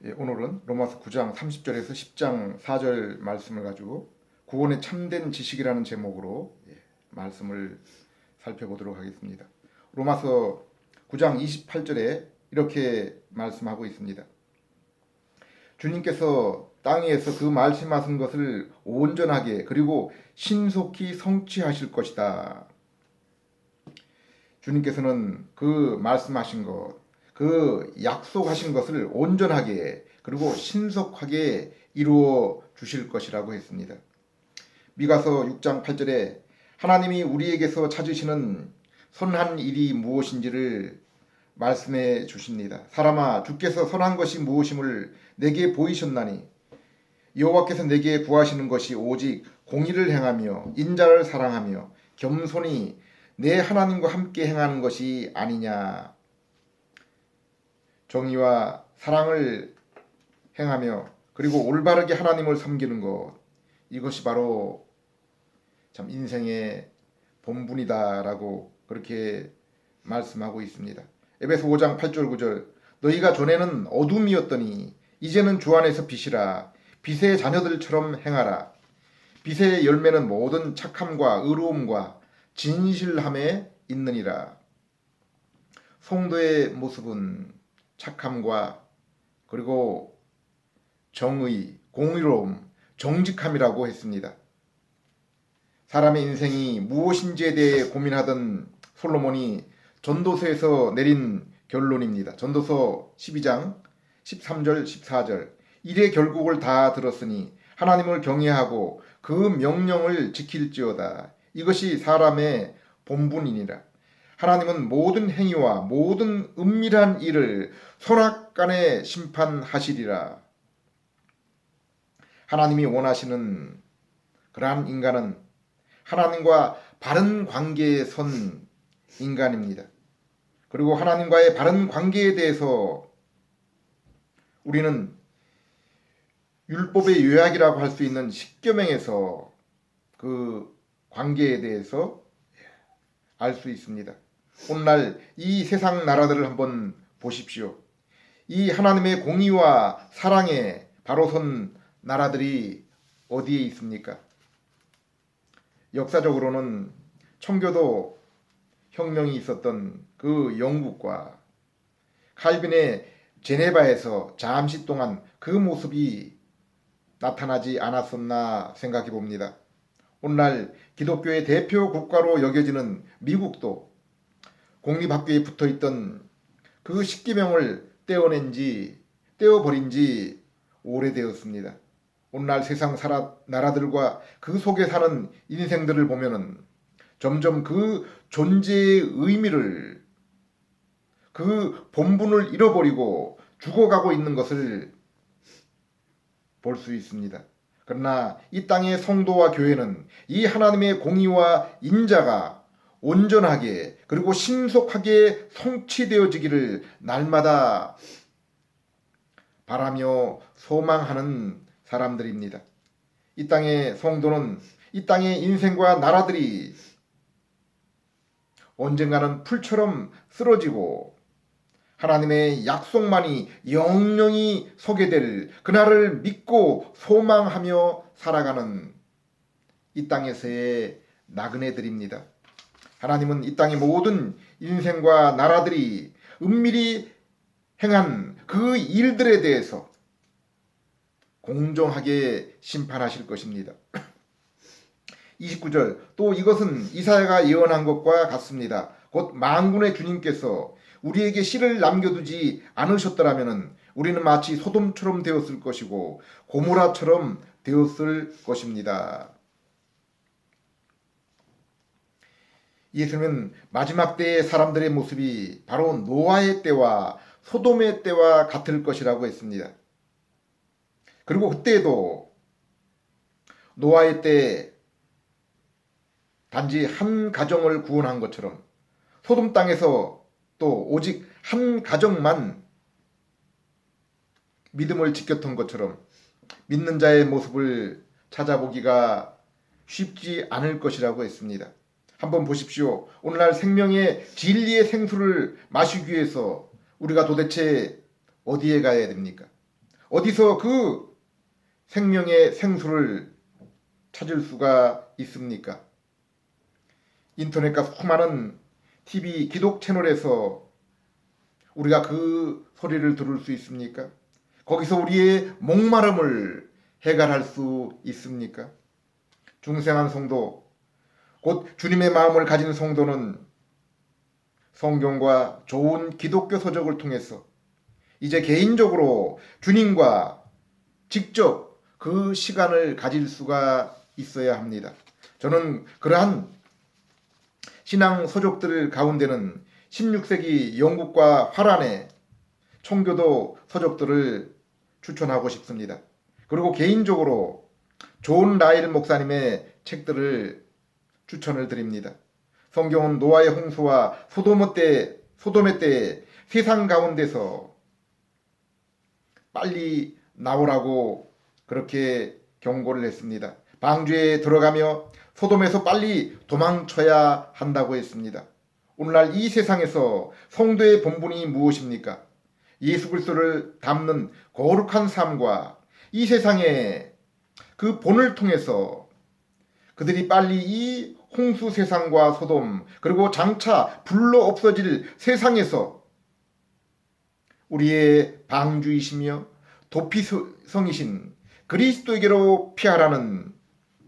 오늘은 로마서 9장 30절에서 10장 4절 말씀을 가지고 구원의 참된 지식이라는 제목으로 말씀을 살펴보도록 하겠습니다. 로마서 9장 28절에 이렇게 말씀하고 있습니다. 주님께서 땅 위에서 그 말씀하신 것을 온전하게 그리고 신속히 성취하실 것이다. 주님께서는 그 말씀하신 것, 그 약속하신 것을 온전하게 그리고 신속하게 이루어 주실 것이라고 했습니다. 미가서 6장 8절에 하나님이 우리에게서 찾으시는 선한 일이 무엇인지를 말씀해 주십니다. 사람아, 주께서 선한 것이 무엇임을 내게 보이셨나니 여호와께서 내게 구하시는 것이 오직 공의를 행하며 인자를 사랑하며 겸손히 내 하나님과 함께 행하는 것이 아니냐. 정의와 사랑을 행하며 그리고 올바르게 하나님을 섬기는 것, 이것이 바로 참 인생의 본분이다라고 그렇게 말씀하고 있습니다. 에베소 5장 8절 9절 너희가 전에는 어둠이었더니 이제는 주 안에서 빛이라. 빛의 자녀들처럼 행하라. 빛의 열매는 모든 착함과 의로움과 진실함에 있느니라. 성도의 모습은 착함과 그리고 정의, 공의로움, 정직함이라고 했습니다. 사람의 인생이 무엇인지에 대해 고민하던 솔로몬이 전도서에서 내린 결론입니다. 전도서 12장 13절 14절 이래 결국을 다 들었으니 하나님을 경외하고 그 명령을 지킬지어다. 이것이 사람의 본분이니라. 하나님은 모든 행위와 모든 은밀한 일을 선악간에 심판하시리라. 하나님이 원하시는 그러한 인간은 하나님과 바른 관계에 선 인간입니다. 그리고 하나님과의 바른 관계에 대해서 우리는 율법의 요약이라고 할 수 있는 10계명에서 그 관계에 대해서 알 수 있습니다. 오늘날 이 세상 나라들을 한번 보십시오. 이 하나님의 공의와 사랑에 바로 선 나라들이 어디에 있습니까? 역사적으로는 청교도 혁명이 있었던 그 영국과 칼빈의 제네바에서 잠시 동안 그 모습이 나타나지 않았었나 생각해 봅니다. 오늘날 기독교의 대표 국가로 여겨지는 미국도 공립학교에 붙어있던 그 10계명을 떼어버린 지 오래되었습니다. 오늘날 세상 나라들과 그 속에 사는 인생들을 보면은 점점 그 존재의 의미를, 그 본분을 잃어버리고 죽어가고 있는 것을 볼 수 있습니다. 그러나 이 땅의 성도와 교회는 이 하나님의 공의와 인자가 온전하게 그리고 신속하게 성취되어지기를 날마다 바라며 소망하는 사람들입니다. 이 땅의 성도는 이 땅의 인생과 나라들이 언젠가는 풀처럼 쓰러지고 하나님의 약속만이 영영히 서게 될 그날을 믿고 소망하며 살아가는 이 땅에서의 나그네들입니다. 하나님은 이 땅의 모든 인생과 나라들이 은밀히 행한 그 일들에 대해서 공정하게 심판하실 것입니다. 29절 또 이것은 이사야가 예언한 것과 같습니다. 곧 만군의 주님께서 우리에게 씨를 남겨두지 않으셨더라면 우리는 마치 소돔처럼 되었을 것이고 고모라처럼 되었을 것입니다. 예수님은 마지막 때의 사람들의 모습이 바로 노아의 때와 소돔의 때와 같을 것이라고 했습니다. 그리고 그때에도 노아의 때 단지 한 가정을 구원한 것처럼 소돔 땅에서 또 오직 한 가정만 믿음을 지켰던 것처럼 믿는 자의 모습을 찾아보기가 쉽지 않을 것이라고 했습니다. 한번 보십시오. 오늘날 생명의 진리의 생수를 마시기 위해서 우리가 도대체 어디에 가야 됩니까? 어디서 그 생명의 생수를 찾을 수가 있습니까? 인터넷과 수많은 TV 기독 채널에서 우리가 그 소리를 들을 수 있습니까? 거기서 우리의 목마름을 해결할 수 있습니까? 중생한 성도, 곧 주님의 마음을 가진 성도는 성경과 좋은 기독교 서적을 통해서 이제 개인적으로 주님과 직접 그 시간을 가질 수가 있어야 합니다. 저는 그러한 신앙 서적들 가운데는 16세기 영국과 화란의 청교도 서적들을 추천하고 싶습니다. 그리고 개인적으로 존 라일 목사님의 책들을 추천을 드립니다. 성경은 노아의 홍수와 소돔의 때에 세상 가운데서 빨리 나오라고 그렇게 경고를 했습니다. 방주에 들어가며 소돔에서 빨리 도망쳐야 한다고 했습니다. 오늘날 이 세상에서 성도의 본분이 무엇입니까? 예수 그리스도를 닮는 거룩한 삶과 이 세상의 그 본을 통해서 그들이 빨리 이 홍수 세상과 소돔 그리고 장차 불로 없어질 세상에서 우리의 방주이시며 도피성이신 그리스도에게로 피하라는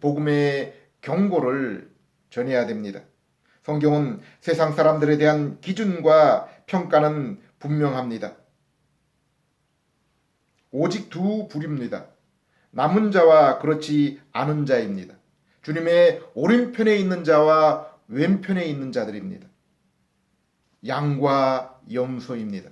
복음의 경고를 전해야 됩니다. 성경은 세상 사람들에 대한 기준과 평가는 분명합니다. 오직 두 부류입니다. 남은 자와 그렇지 않은 자입니다. 주님의 오른편에 있는 자와 왼편에 있는 자들입니다. 양과 염소입니다.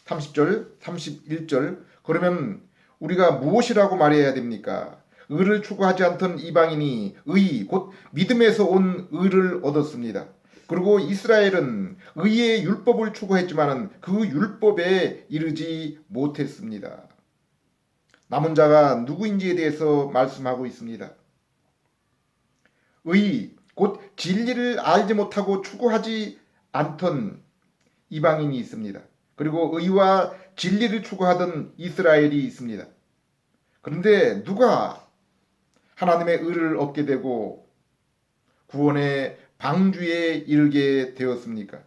30절, 31절 그러면 우리가 무엇이라고 말해야 됩니까? 의를 추구하지 않던 이방인이 곧 믿음에서 온 의를 얻었습니다. 그리고 이스라엘은 의의 율법을 추구했지만 그 율법에 이르지 못했습니다. 남은 자가 누구인지에 대해서 말씀하고 있습니다. 곧 진리를 알지 못하고 추구하지 않던 이방인이 있습니다. 그리고 의와 진리를 추구하던 이스라엘이 있습니다. 그런데 누가 하나님의 의를 얻게 되고 구원의 방주에 이르게 되었습니까?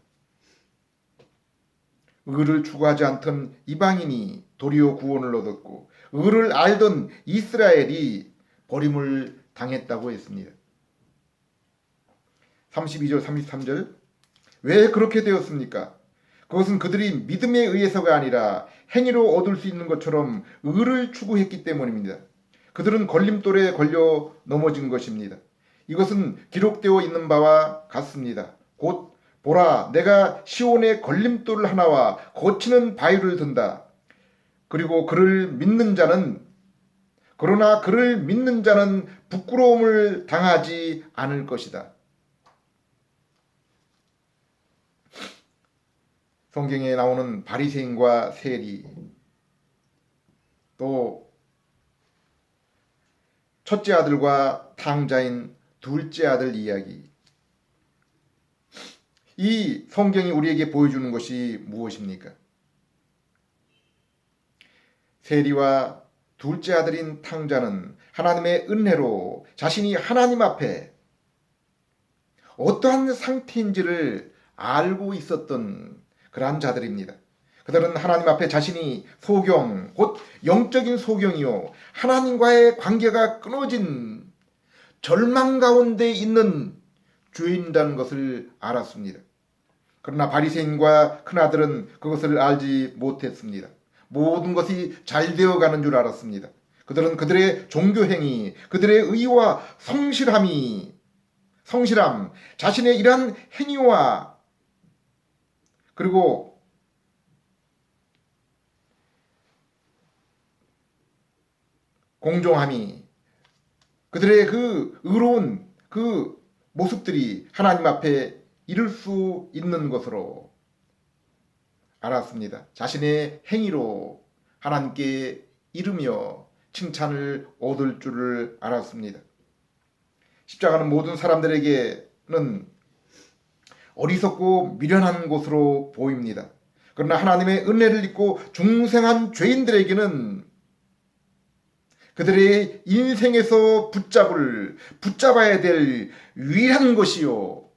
의를 추구하지 않던 이방인이 도리어 구원을 얻었고 의를 알던 이스라엘이 버림을 당했다고 했습니다. 32절 33절 왜 그렇게 되었습니까? 그것은 그들이 믿음에 의해서가 아니라 행위로 얻을 수 있는 것처럼 의를 추구했기 때문입니다. 그들은 걸림돌에 걸려 넘어진 것입니다. 이것은 기록되어 있는 바와 같습니다. 곧 보라 내가 시온에 걸림돌 하나와 거치는 바위를 든다. 그러나 그를 믿는 자는 부끄러움을 당하지 않을 것이다. 성경에 나오는 바리새인과 세리 또 첫째 아들과 탕자인 둘째 아들 이야기 이 성경이 우리에게 보여주는 것이 무엇입니까? 세리와 둘째 아들인 탕자는 하나님의 은혜로 자신이 하나님 앞에 어떠한 상태인지를 알고 있었던 그러한 자들입니다. 그들은 하나님 앞에 자신이 곧 영적인 소경이요 하나님과의 관계가 끊어진 절망 가운데 있는 죄인이라는 것을 알았습니다. 그러나 바리새인과 큰아들은 그것을 알지 못했습니다. 모든 것이 잘 되어가는 줄 알았습니다. 그들은 그들의 종교행위, 그들의 의와 성실함, 자신의 이러한 행위와 그리고 공정함이 그들의 그 의로운 그 모습들이 하나님 앞에 이룰 수 있는 것으로 알았습니다. 자신의 행위로 하나님께 이르며 칭찬을 얻을 줄을 알았습니다. 십자가는 모든 사람들에게는 어리석고 미련한 곳으로 보입니다. 그러나 하나님의 은혜를 잊고 중생한 죄인들에게는 그들의 인생에서 붙잡아야 될 유일한 것이요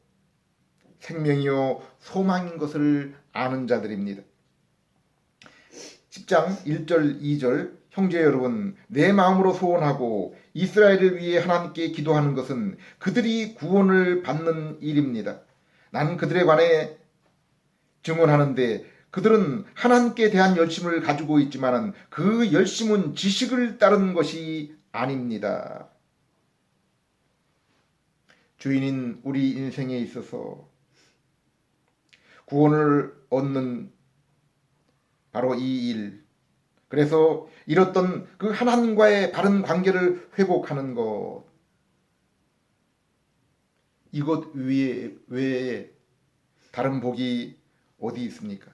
생명이요 소망인 것을 아는 자들입니다. 10장 1절 2절 형제 여러분, 내 마음으로 소원하고 이스라엘을 위해 하나님께 기도하는 것은 그들이 구원을 받는 일입니다. 나는 그들에 관해 증언하는데 그들은 하나님께 대한 열심을 가지고 있지만 그 열심은 지식을 따르는 것이 아닙니다. 주인인 우리 인생에 있어서 구원을 얻는 바로 이 일, 그래서 잃었던 그 하나님과의 바른 관계를 회복하는 것, 이것 외에 다른 복이 어디 있습니까?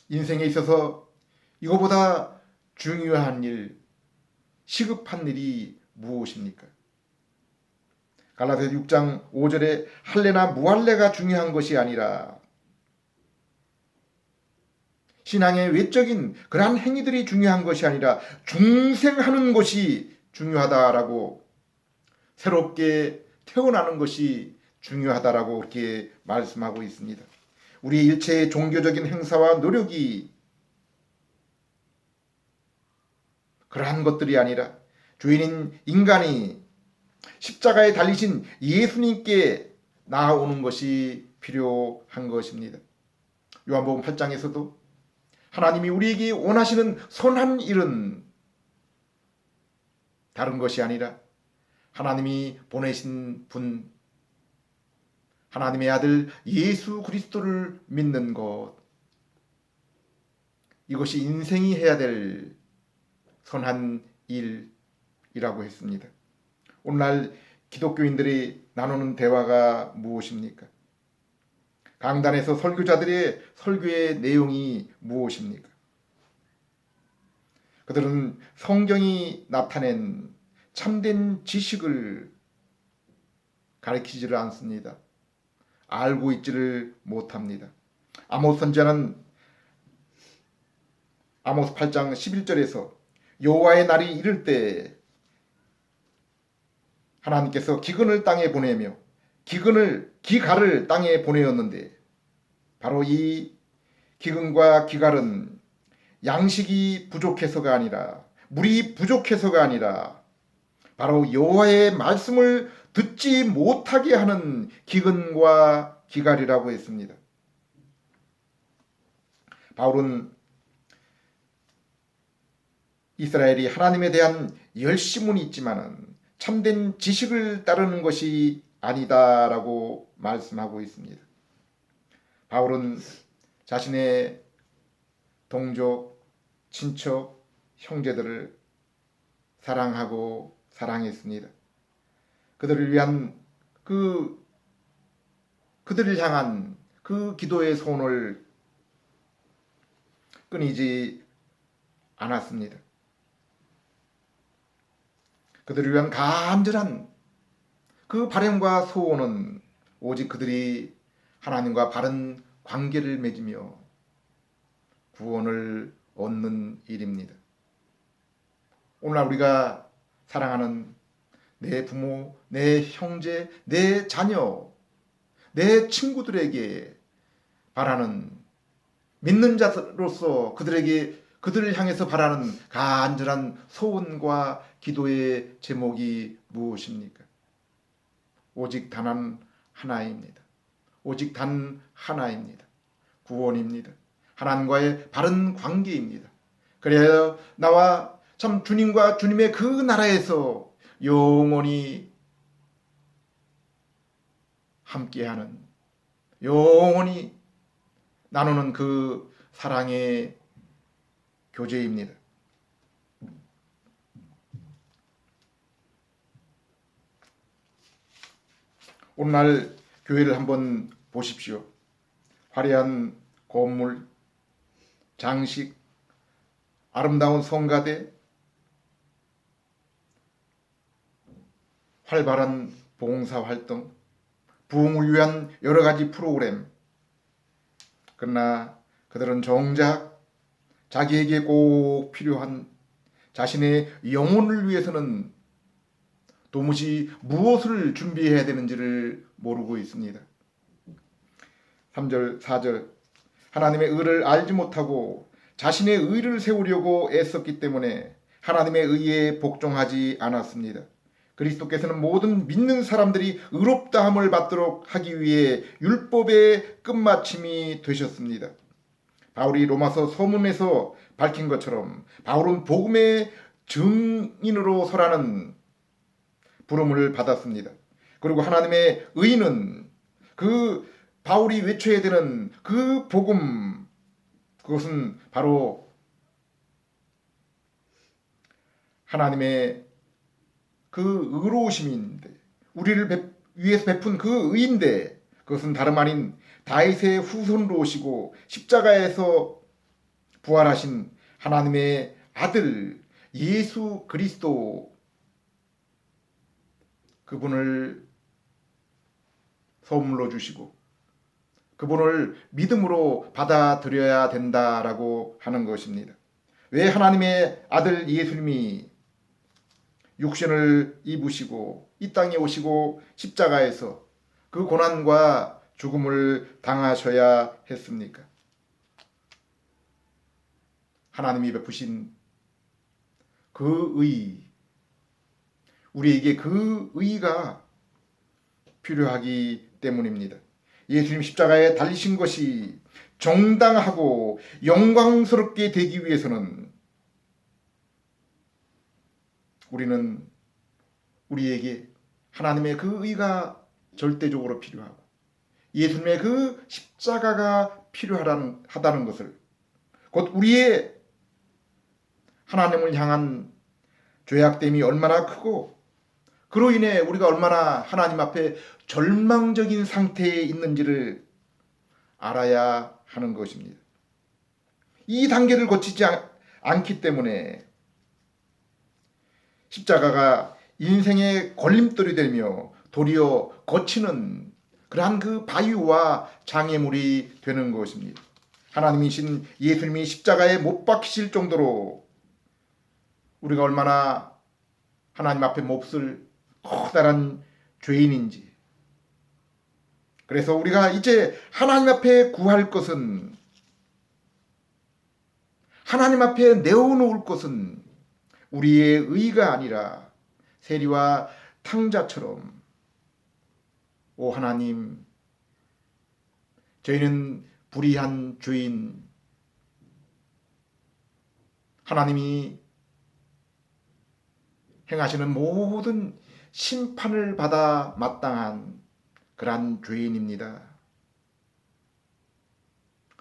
인생에 있어서 이거보다 중요한 일, 시급한 일이 무엇입니까? 갈라디아서 6장 5절에 할례나 무할례가 중요한 것이 아니라 신앙의 외적인 그러한 행위들이 중요한 것이 아니라 중생하는 것이 중요하다라고, 새롭게 태어나는 것이 중요하다라고 그렇게 말씀하고 있습니다. 우리 일체의 종교적인 행사와 노력이 그러한 것들이 아니라 주인인 인간이 십자가에 달리신 예수님께 나아오는 것이 필요한 것입니다. 요한복음 8장에서도 하나님이 우리에게 원하시는 선한 일은 다른 것이 아니라 하나님이 보내신 분, 하나님의 아들 예수 그리스도를 믿는 것, 이것이 인생이 해야 될 선한 일이라고 했습니다. 오늘날 기독교인들이 나누는 대화가 무엇입니까? 강단에서 설교자들의 설교의 내용이 무엇입니까? 그들은 성경이 나타낸 참된 지식을 가르치지를 않습니다. 알고 있지를 못합니다. 아모스 선지자는 아모스 8장 11절에서 여호와의 날이 이를 때 하나님께서 기근을 땅에 보내며 기갈을 땅에 보내었는데 바로 이 기근과 기갈은 양식이 부족해서가 아니라 물이 부족해서가 아니라 바로 여호와의 말씀을 듣지 못하게 하는 기근과 기갈이라고 했습니다. 바울은 이스라엘이 하나님에 대한 열심은 있지만 참된 지식을 따르는 것이 아니다라고 말씀하고 있습니다. 바울은 자신의 동족, 친척, 형제들을 사랑하고 사랑했습니다. 그들을 위한 그들을 향한 그 기도의 손을 끊이지 않았습니다. 그들을 위한 간절한 그 바람과 소원은 오직 그들이 하나님과 바른 관계를 맺으며 구원을 얻는 일입니다. 오늘날 우리가 사랑하는 내 부모, 내 형제, 내 자녀, 내 친구들에게 바라는, 믿는 자로서 그들을 향해서 바라는 간절한 소원과 기도의 제목이 무엇입니까? 오직 단 하나입니다. 오직 단 하나입니다. 구원입니다. 하나님과의 바른 관계입니다. 그래야 나와 참 주님과 주님의 그 나라에서 영원히 함께하는, 영원히 나누는 그 사랑의 교제입니다. 오늘날 교회를 한번 보십시오. 화려한 건물, 장식, 아름다운 성가대, 활발한 봉사활동, 부흥을 위한 여러 가지 프로그램, 그러나 그들은 정작 자기에게 꼭 필요한 자신의 영혼을 위해서는 도무지 무엇을 준비해야 되는지를 모르고 있습니다. 3절, 4절. 하나님의 의를 알지 못하고 자신의 의를 세우려고 애썼기 때문에 하나님의 의에 복종하지 않았습니다. 그리스도께서는 모든 믿는 사람들이 의롭다함을 받도록 하기 위해 율법의 끝마침이 되셨습니다. 바울이 로마서 서문에서 밝힌 것처럼 바울은 복음의 증인으로 서라는 부름을 받았습니다. 그리고 하나님의 의는 그 바울이 외쳐야 되는 그 복음, 그것은 바로 하나님의 그 의로우심인데, 우리를 위해서 베푼 그 의인데, 그것은 다름 아닌 다윗의 후손으로 오시고 십자가에서 부활하신 하나님의 아들 예수 그리스도, 그분을 선물로 주시고 그분을 믿음으로 받아들여야 된다라고 하는 것입니다. 왜 하나님의 아들 예수님이 육신을 입으시고 이 땅에 오시고 십자가에서 그 고난과 죽음을 당하셔야 했습니까? 하나님이 베푸신 그 의, 우리에게 그 의가 필요하기 때문입니다. 예수님 십자가에 달리신 것이 정당하고 영광스럽게 되기 위해서는 우리는 우리에게 하나님의 그 의가 절대적으로 필요하고 예수님의 그 십자가가 필요하다는 것을, 곧 우리의 하나님을 향한 죄악됨이 얼마나 크고 그로 인해 우리가 얼마나 하나님 앞에 절망적인 상태에 있는지를 알아야 하는 것입니다. 이 단계를 거치지 않기 때문에 십자가가 인생의 걸림돌이 되며 도리어 거치는 그러한 그 바위와 장애물이 되는 것입니다. 하나님이신 예수님이 십자가에 못 박히실 정도로 우리가 얼마나 하나님 앞에 몹쓸 커다란 죄인인지, 그래서 우리가 이제 하나님 앞에 구할 것은, 하나님 앞에 내어놓을 것은 우리의 의가 아니라 세리와 탕자처럼, 오 하나님, 저희는 불의한 죄인, 하나님이 행하시는 모든 심판을 받아 마땅한 그러한 죄인입니다.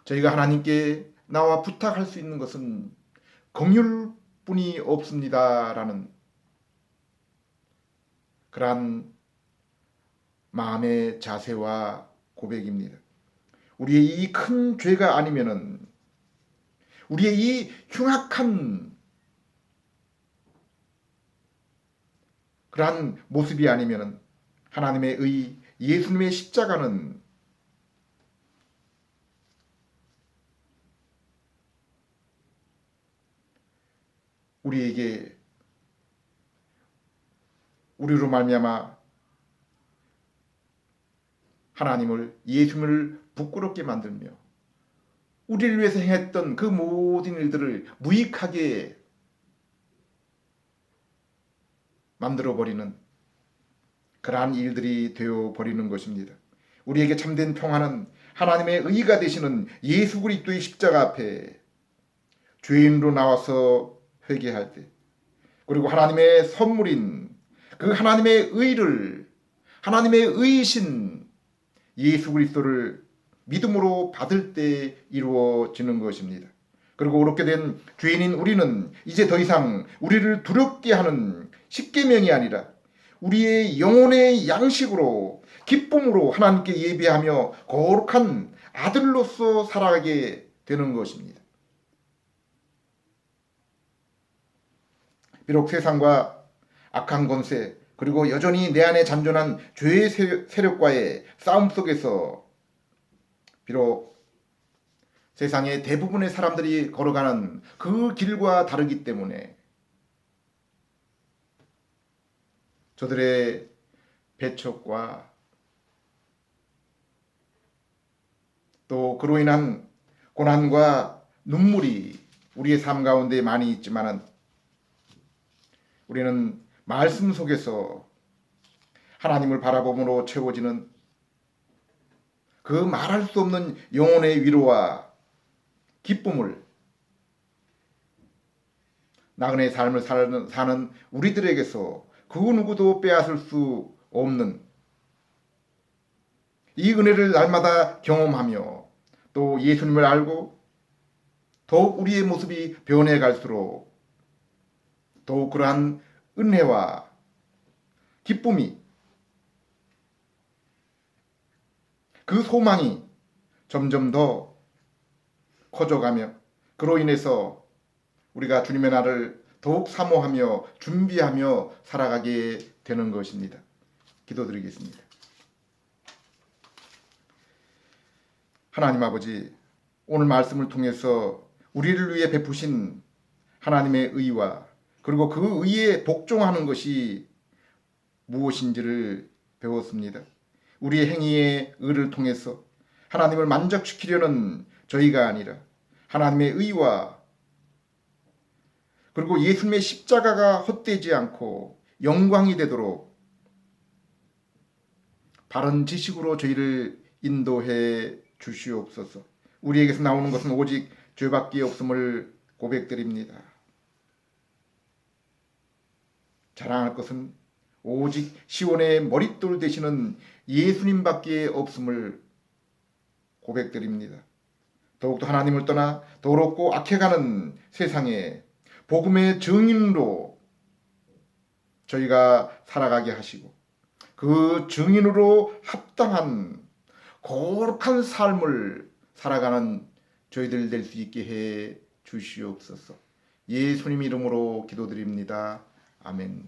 저희가 하나님께 나와 부탁할 수 있는 것은 긍휼뿐이 없습니다라는 그러한 마음의 자세와 고백입니다. 우리의 이 큰 죄가 아니면은, 우리의 이 흉악한 그러한 모습이 아니면은 하나님의 의 예수님의 십자가는 우리에게, 우리로 말미암아 하나님을, 예수님을 부끄럽게 만들며 우리를 위해서 행했던 그 모든 일들을 무익하게 만들어버리는 그러한 일들이 되어버리는 것입니다. 우리에게 참된 평화는 하나님의 의가 되시는 예수 그리스도의 십자가 앞에 죄인으로 나와서 회개할 때, 그리고 하나님의 선물인 그 하나님의 의를, 하나님의 의이신 예수 그리스도를 믿음으로 받을 때 이루어지는 것입니다. 그리고 그렇게 된 죄인인 우리는 이제 더 이상 우리를 두렵게 하는 십계명이 아니라 우리의 영혼의 양식으로 기쁨으로 하나님께 예배하며 거룩한 아들로서 살아가게 되는 것입니다. 비록 세상과 악한 권세, 그리고 여전히 내 안에 잔존한 죄의 세력과의 싸움 속에서 비록 세상의 대부분의 사람들이 걸어가는 그 길과 다르기 때문에 저들의 배척과 또 그로 인한 고난과 눈물이 우리의 삶 가운데 많이 있지만 우리는 말씀 속에서 하나님을 바라봄으로 채워지는 그 말할 수 없는 영혼의 위로와 기쁨을 나그네의 삶을 사는 우리들에게서 그 누구도 빼앗을 수 없는 이 은혜를 날마다 경험하며 또 예수님을 알고 더욱 우리의 모습이 변해 갈수록 더욱 그러한 은혜와 기쁨이 그 소망이 점점 더 커져가며 그로 인해서 우리가 주님의 날을 더욱 사모하며 준비하며 살아가게 되는 것입니다. 기도드리겠습니다. 하나님 아버지, 오늘 말씀을 통해서 우리를 위해 베푸신 하나님의 의와 그리고 그 의에 복종하는 것이 무엇인지를 배웠습니다. 우리의 행위의 의를 통해서 하나님을 만족시키려는 저희가 아니라 하나님의 의와 그리고 예수님의 십자가가 헛되지 않고 영광이 되도록 바른 지식으로 저희를 인도해 주시옵소서. 우리에게서 나오는 것은 오직 죄밖에 없음을 고백드립니다. 자랑할 것은 오직 시온의 머릿돌 되시는 예수님밖에 없음을 고백드립니다. 더욱더 하나님을 떠나 더럽고 악해가는 세상에 복음의 증인으로 저희가 살아가게 하시고 그 증인으로 합당한 거룩한 삶을 살아가는 저희들 될 수 있게 해 주시옵소서. 예수님 이름으로 기도드립니다. 아멘.